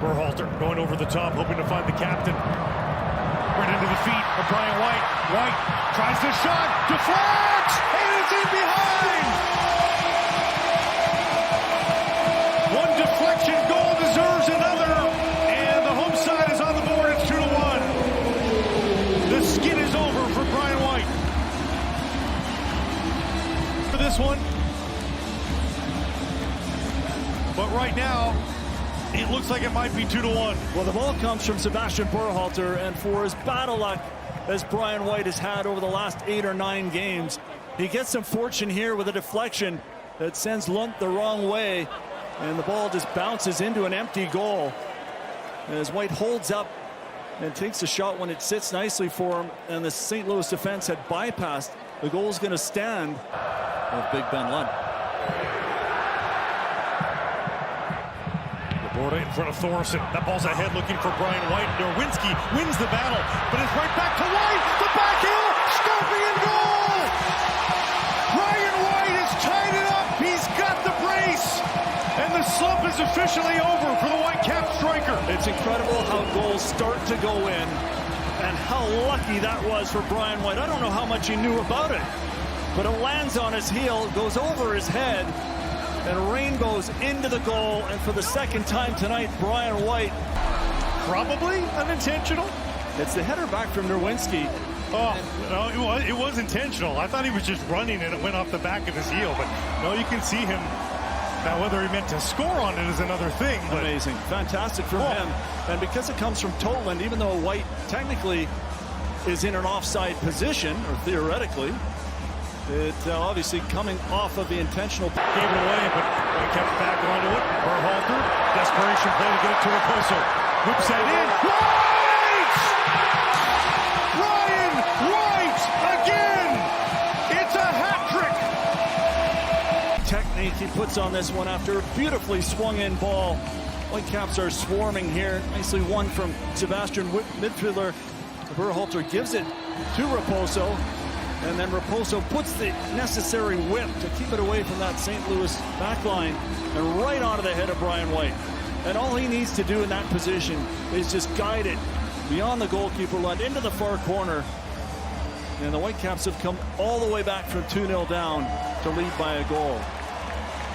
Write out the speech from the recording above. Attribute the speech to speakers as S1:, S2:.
S1: Berhalter going over the top, hoping to find the captain. Right into the feet of Brian White. White tries the shot, deflects, and it's in behind! One deflection goal deserves another, and the home side is on the board. It's 2-1. The skid is over for Brian White. For this one. But right now, it looks like it might be 2-1.
S2: Well, the ball comes from Sebastian Berhalter, and for as bad a luck as Brian White has had over the last 8 or 9 games, he gets some fortune here with a deflection that sends Lund the wrong way, and the ball just bounces into an empty goal as White holds up and takes a shot when it sits nicely for him, and the St. Louis defense had bypassed. The goal's going to stand of Big Ben Lund.
S1: Borda in front of Thorson. That ball's ahead looking for Brian White. Nerwinski wins the battle, but it's right back to White. The back heel, Scorpion goal! Brian White has tied it up. He's got the brace. And the slump is officially over for the Whitecap striker.
S2: It's incredible how goals start to go in and how lucky that was for Brian White. I don't know how much he knew about it, but it lands on his heel, goes over his head, and rainbows into the goal, and for the second time tonight, Brian White.
S1: Probably unintentional.
S2: It's the header back from Nerwinski.
S1: Oh, no, it was intentional. I thought he was just running and it went off the back of his heel, but no, you can see him. Now, whether he meant to score on it is another thing. But
S2: amazing. Fantastic from him. And because it comes from Toland, even though White technically is in an offside position, or theoretically, it obviously coming off of the intentional.
S1: Gave it away, but kept back onto it. Berhalter, desperation play to get it to Raposo. Whips that in. White! Brian White again! It's a hat trick!
S2: Technique he puts on this one after a beautifully swung in ball. Whitecaps are swarming here. Nicely won from Sebastian midfielder. Berhalter gives it to Raposo. And then Raposo puts the necessary whip to keep it away from that St. Louis backline and right onto the head of Brian White. And all he needs to do in that position is just guide it beyond the goalkeeper line into the far corner. And the Whitecaps have come all the way back from 2-0 down to lead by a goal.